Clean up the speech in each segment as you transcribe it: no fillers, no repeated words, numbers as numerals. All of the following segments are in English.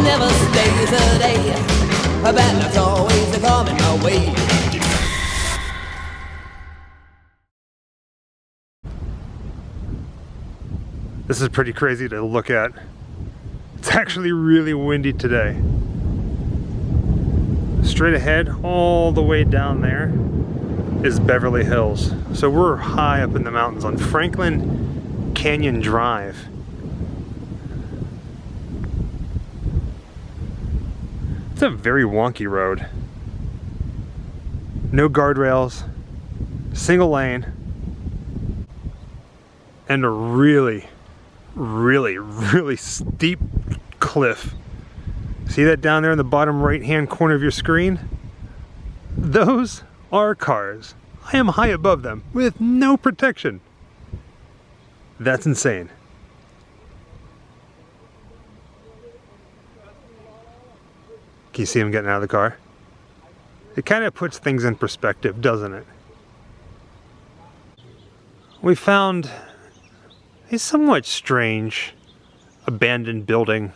never stays a day. A bad luck's always coming my way. This is pretty crazy to look at. It's actually really windy today. Straight ahead, all the way down there, is Beverly Hills. So we're high up in the mountains on Franklin Canyon Drive. It's a very wonky road. No guardrails, single lane, and a really steep cliff. See that down there in the bottom right hand corner of your screen? Those are cars. I am high above them with no protection. That's insane. Can you see him getting out of the car? It kind of puts things in perspective, doesn't it? We found a somewhat strange abandoned building.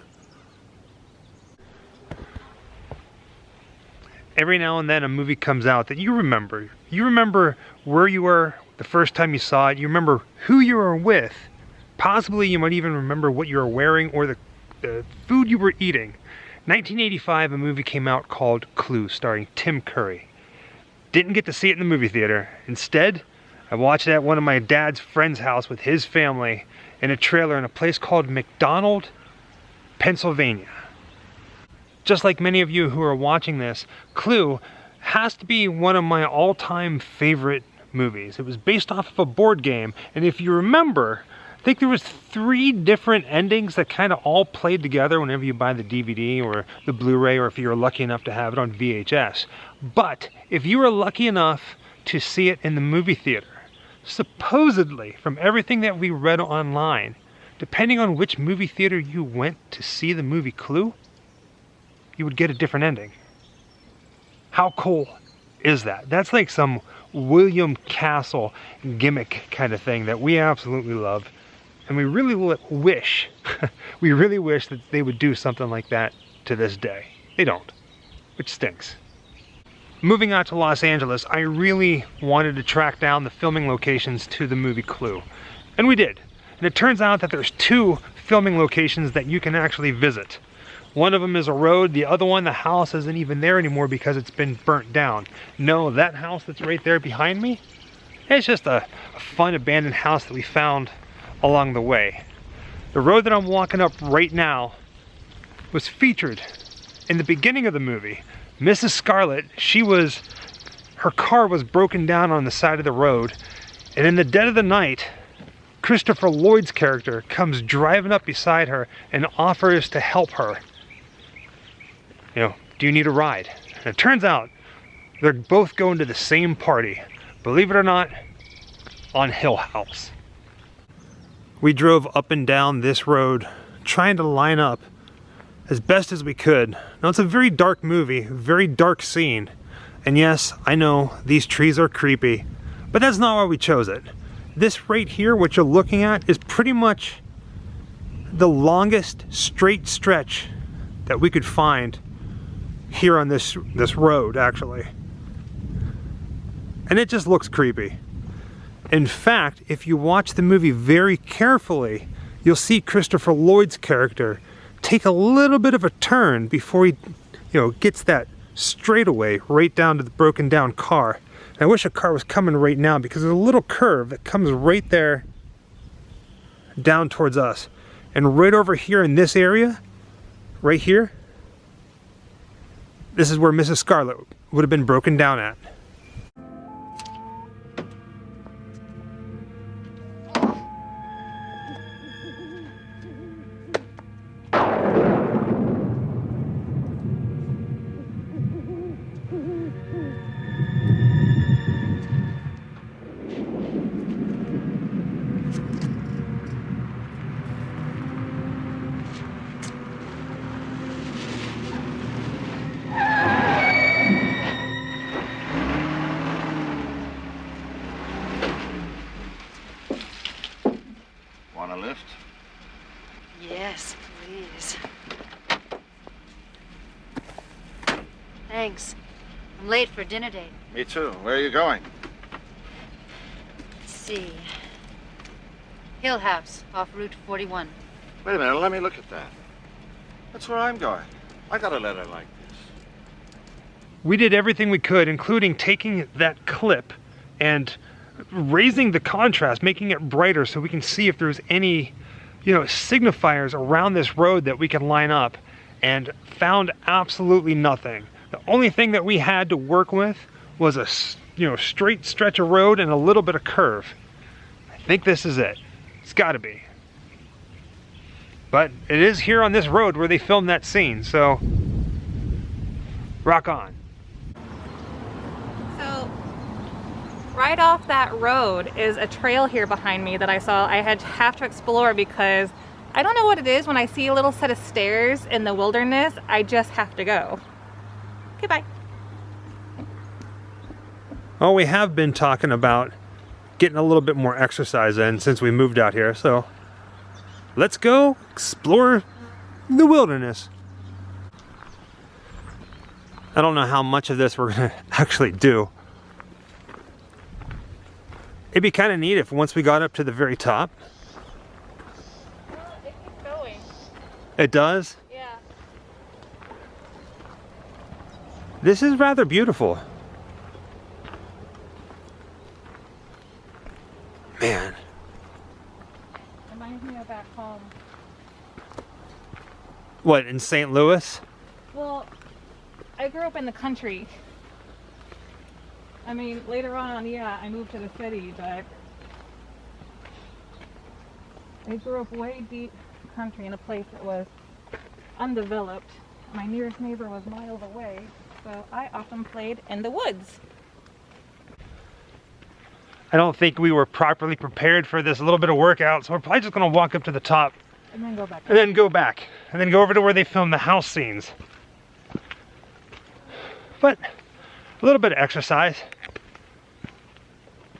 Every now and then a movie comes out that you remember. You remember where you were the first time you saw it. You remember who you were with. Possibly you might even remember what you were wearing or the food you were eating. 1985, a movie came out called Clue, starring Tim Curry. Didn't get to see it in the movie theater. Instead, I watched it at one of my dad's friend's house with his family in a trailer in a place called McDonald, Pennsylvania. Just like many of you who are watching this, Clue has to be one of my all-time favorite movies. It was based off of a board game, and if you remember, I think there was 3 different endings that kind of all played together whenever you buy the DVD or the Blu-ray, or if you were lucky enough to have it on VHS. But if you were lucky enough to see it in the movie theater, supposedly, from everything that we read online, depending on which movie theater you went to see the movie Clue, you would get a different ending. How cool is that? That's like some William Castle gimmick kind of thing that we absolutely love. And we really wish, we really wish that they would do something like that to this day. They don't, which stinks. Moving out to Los Angeles, I really wanted to track down the filming locations to the movie Clue. And we did. And it turns out that there's 2 filming locations that you can actually visit. One of them is a road, the other one, the house isn't even there anymore because it's been burnt down. No, that house that's right there behind me, it's just a fun abandoned house that we found along the way. The road that I'm walking up right now was featured in the beginning of the movie. Mrs. Scarlett, her car was broken down on the side of the road, and in the dead of the night, Christopher Lloyd's character comes driving up beside her and offers to help her. You know, do you need a ride? And it turns out they're both going to the same party, believe it or not, on Hill House. We drove up and down this road trying to line up as best as we could. Now it's a very dark movie, very dark scene. And yes, I know these trees are creepy, but that's not why we chose it. This right here, what you're looking at, is pretty much the longest straight stretch that we could find here on this road, actually. And it just looks creepy. In fact, if you watch the movie very carefully, you'll see Christopher Lloyd's character take a little bit of a turn before he, gets that straightaway right down to the broken down car. And I wish a car was coming right now because there's a little curve that comes right there down towards us. And right over here in this area, right here, this is where Mrs. Scarlett would have been broken down at. Thanks. I'm late for dinner date. Me too. Where are you going? Let's see. Hill House, off Route 41. Wait a minute, let me look at that. That's where I'm going. I got a letter like this. We did everything we could, including taking that clip and raising the contrast, making it brighter so we can see if there's any, signifiers around this road that we can line up, and found absolutely nothing. The only thing that we had to work with was a, straight stretch of road and a little bit of curve. I think this is it. It's gotta be. But it is here on this road where they filmed that scene, so rock on. So right off that road is a trail here behind me that I saw I have to explore, because I don't know what it is. When I see a little set of stairs in the wilderness, I just have to go. Okay, bye. Well, we have been talking about getting a little bit more exercise in since we moved out here, so let's go explore the wilderness. I don't know how much of this we're gonna actually do. It'd be kind of neat if once we got up to the very top. Well, it keeps going. It does? Yeah. This is rather beautiful. Man. Reminds me of back home. What, in St. Louis? Well, I grew up in the country. I mean, later on, yeah, I moved to the city, but I grew up way deep country in a place that was undeveloped. My nearest neighbor was miles away, so I often played in the woods. I don't think we were properly prepared for this little bit of workout, so we're probably just gonna walk up to the top And then go back. and then go back and then go over to where they filmed the house scenes. But a little bit of exercise.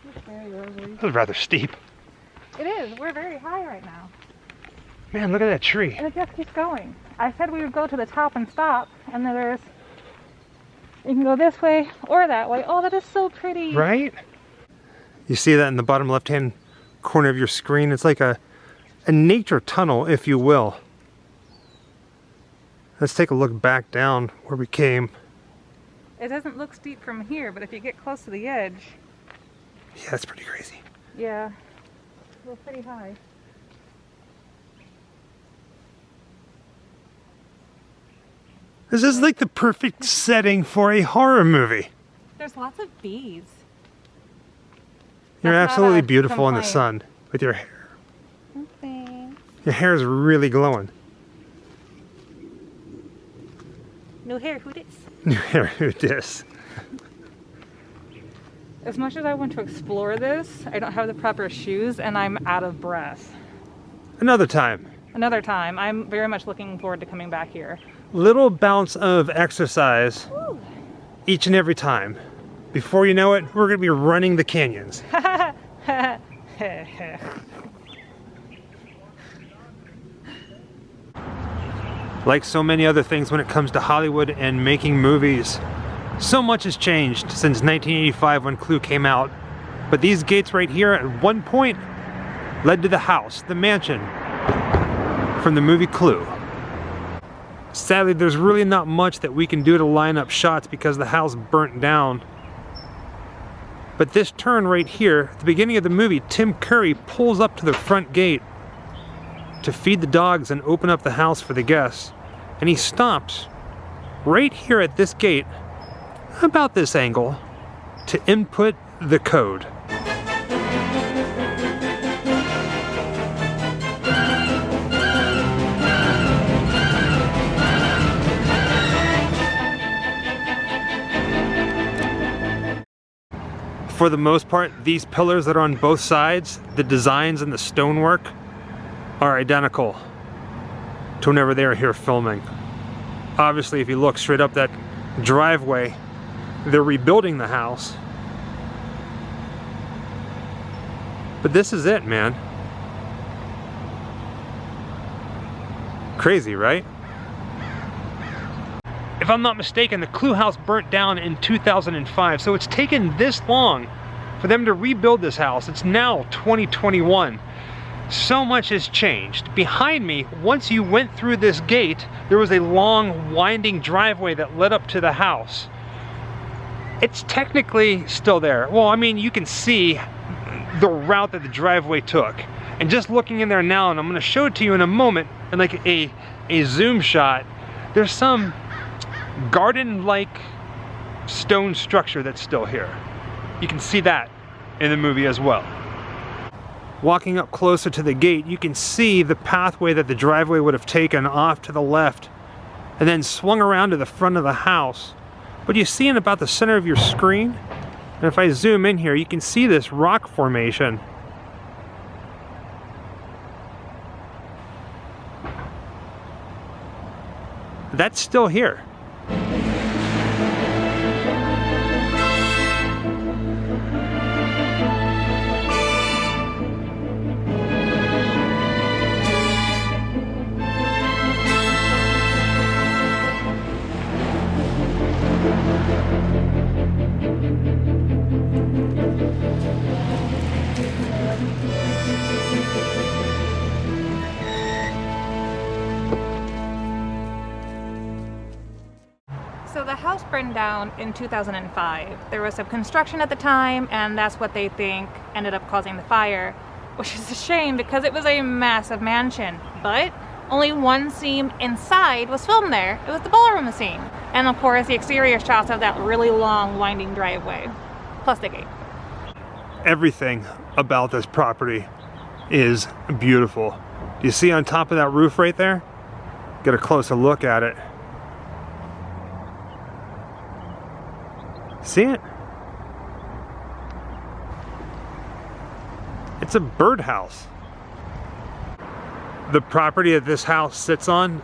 It's very rosy. That was rather steep. It is. We're very high right now. Man, look at that tree. And it just keeps going. I said we would go to the top and stop, and then you can go this way or that way. Oh, that is so pretty. Right? You see that in the bottom left-hand corner of your screen? It's like a nature tunnel, if you will. Let's take a look back down where we came. It doesn't look steep from here, but if you get close to the edge, Yeah, that's pretty crazy. yeah, we're pretty high. This is like the perfect setting for a horror movie. There's lots of bees. You're That's not absolutely a beautiful in the complaint. sun with your hair. Okay. Your hair is really glowing. No hair, who dis? New hair, who dis? As much as I want to explore this, I don't have the proper shoes and I'm out of breath. Another time. Another time. I'm very much looking forward to coming back here. Little bounce of exercise Woo. each and every time. Before you know it, we're going to be running the canyons. Like so many other things when it comes to Hollywood and making movies, so much has changed since 1985 when Clue came out. But these gates right here at one point led to the house, the mansion, from the movie Clue. Sadly, there's really not much that we can do to line up shots because the house burnt down. But this turn right here, at the beginning of the movie, Tim Curry pulls up to the front gate to feed the dogs and open up the house for the guests. And he stops right here at this gate, about this angle, to input the code. For the most part, these pillars that are on both sides, the designs and the stonework, are identical to whenever they were here filming. Obviously, if you look straight up that driveway, they're rebuilding the house. But this is it, man. Crazy, right? If I'm not mistaken, the Clue House burnt down in 2005, so it's taken this long for them to rebuild this house. It's now 2021. So much has changed. Behind me, once you went through this gate, there was a long, winding driveway that led up to the house. It's technically still there. Well, I mean, you can see the route that the driveway took. And just looking in there now, and I'm gonna show it to you in a moment, in like a zoom shot, there's some garden-like stone structure that's still here. You can see that in the movie as well. Walking up closer to the gate, you can see the pathway that the driveway would have taken off to the left and then swung around to the front of the house. But you see in about the center of your screen, and if I zoom in here, you can see this rock formation. That's still here. So the house burned down in 2005. There was some construction at the time, and that's what they think ended up causing the fire, which is a shame because it was a massive mansion. But only one scene inside was filmed there. It was the ballroom scene. And of course, the exterior shots of that really long, winding driveway, plus the gate. Everything about this property is beautiful. Do you see on top of that roof right there? Get a closer look at it. See it? It's a birdhouse. The property that this house sits on,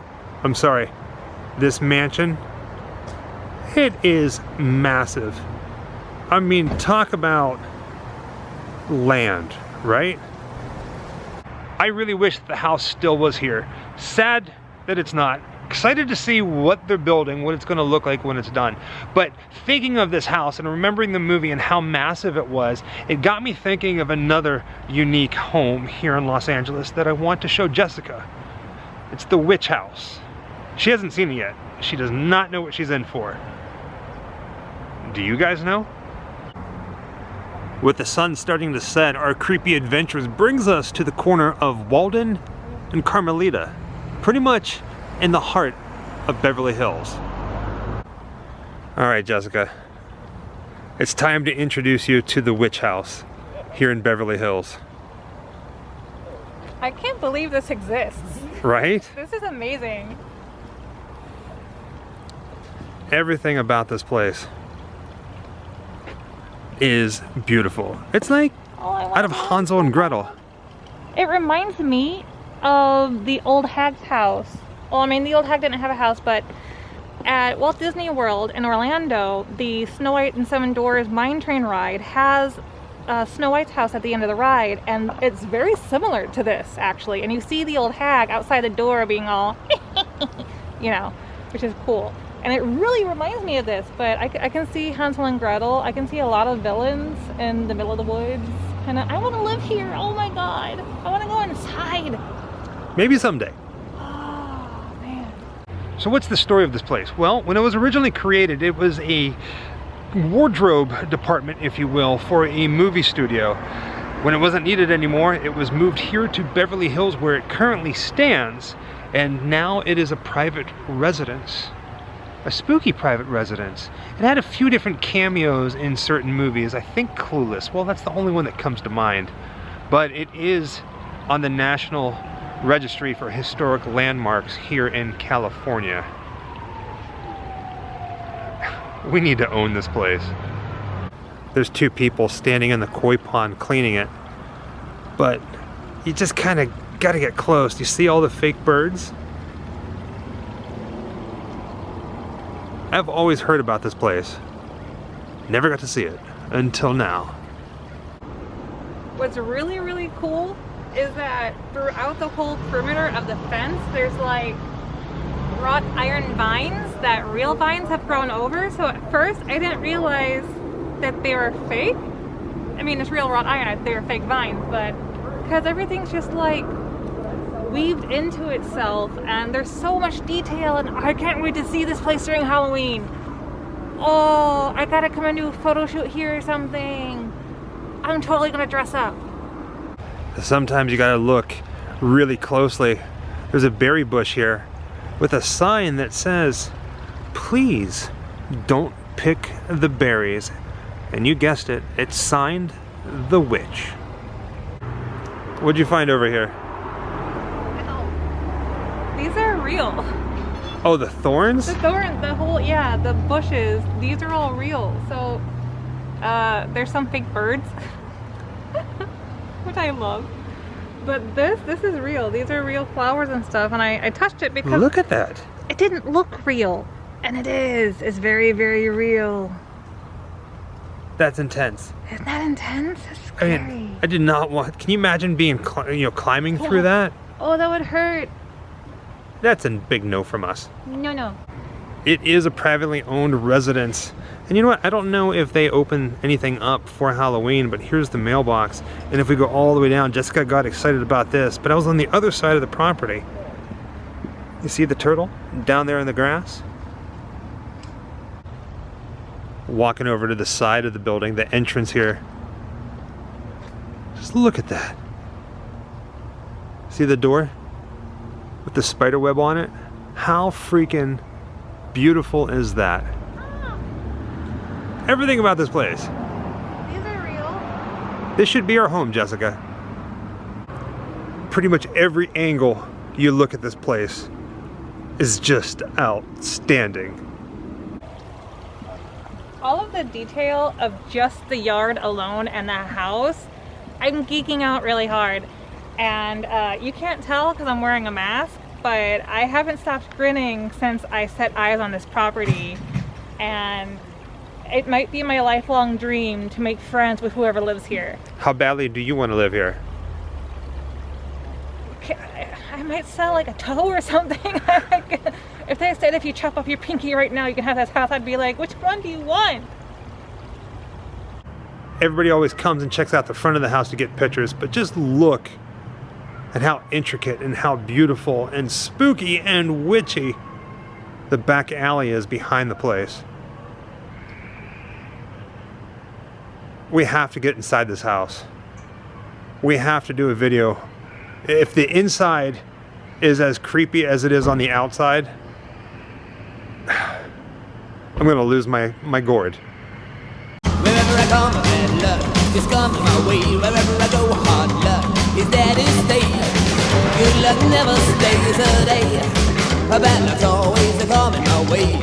this mansion, it is massive. I mean, talk about land, right? I really wish the house still was here. Sad that it's not. Excited to see what they're building, what it's going to look like when it's done. But thinking of this house and remembering the movie and how massive it was, it got me thinking of another unique home here in Los Angeles that I want to show Jessica. It's the Witch House. She hasn't seen it yet. She does not know what she's in for. Do you guys know? With the sun starting to set, our creepy adventures brings us to the corner of Walden and Carmelita, pretty much in the heart of Beverly Hills. All right, Jessica, it's time to introduce you to the Witch House here in Beverly Hills. I can't believe this exists. Right? This is amazing. Everything about this place is beautiful. It's like out of Hansel and Gretel. It reminds me of the old hag's house. Well, I mean, the old hag didn't have a house, but at Walt Disney World in Orlando, the Snow White and Seven Dwarfs mine train ride has Snow White's house at the end of the ride, and it's very similar to this, actually. And you see the old hag outside the door being all, you know, which is cool. And it really reminds me of this, but I can see Hansel and Gretel. I can see a lot of villains in the middle of the woods. And I want to live here. Oh my God. I want to go inside. Maybe someday. So what's the story of this place? Well, when it was originally created, it was a wardrobe department, if you will, for a movie studio. When it wasn't needed anymore, it was moved here to Beverly Hills where it currently stands, and now it is a private residence. A spooky private residence. It had a few different cameos in certain movies. I think Clueless. Well, that's the only one that comes to mind. But it is on the National Registry for Historic Landmarks here in California. We need to own this place. There's two people standing in the koi pond cleaning it, but you just kind of got to get close. You see all the fake birds? I've always heard about this place. Never got to see it until now. What's really, really cool is that throughout the whole perimeter of the fence, there's like wrought iron vines that real vines have grown over. So at first I didn't realize that they were fake. I mean, it's real wrought iron, they're fake vines, but because everything's just like weaved into itself and there's so much detail, and I can't wait to see this place during Halloween. Oh, I gotta come and do a photo shoot here or something. I'm totally gonna dress up. Sometimes you gotta look really closely. There's a berry bush here with a sign that says, please don't pick the berries. And you guessed it, it's signed The Witch. What'd you find over here? These are real. Oh, the thorns? The thorns, the whole, yeah, the bushes, these are all real. So, there's some fake birds, which I love. But this is real. These are real flowers and stuff, and I touched it because... Look at that. It didn't look real, and it is. It's very, very real. That's intense. Isn't that intense? It's I scary. mean, I did not want... Can you imagine being, climbing through that? Oh, that would hurt. That's a big no from us. No. It is a privately owned residence. And you know what? I don't know if they open anything up for Halloween, but here's the mailbox. And if we go all the way down, Jessica got excited about this, but I was on the other side of the property. You see the turtle down there in the grass? Walking over to the side of the building, the entrance here. Just look at that. See the door? With the spider web on it? How freaking beautiful is that? Everything about this place. These are real. This should be our home, Jessica. Pretty much every angle you look at this place is just outstanding. All of the detail of just the yard alone and the house, I'm geeking out really hard. And you can't tell because I'm wearing a mask, but I haven't stopped grinning since I set eyes on this property. And it might be my lifelong dream to make friends with whoever lives here. How badly do you want to live here? I might sell like a toe or something. If they said if you chop off your pinky right now you can have this house, I'd be like, which one do you want? Everybody always comes and checks out the front of the house to get pictures, but just look at how intricate and how beautiful and spooky and witchy the back alley is behind the place. We have to get inside this house. We have to do a video. If the inside is as creepy as it is on the outside, I'm gonna lose my gourd. Wherever I come, bad luck is coming my way. Wherever I go, hard luck is there to stay. Good luck never stays a day. Bad luck's always coming my way.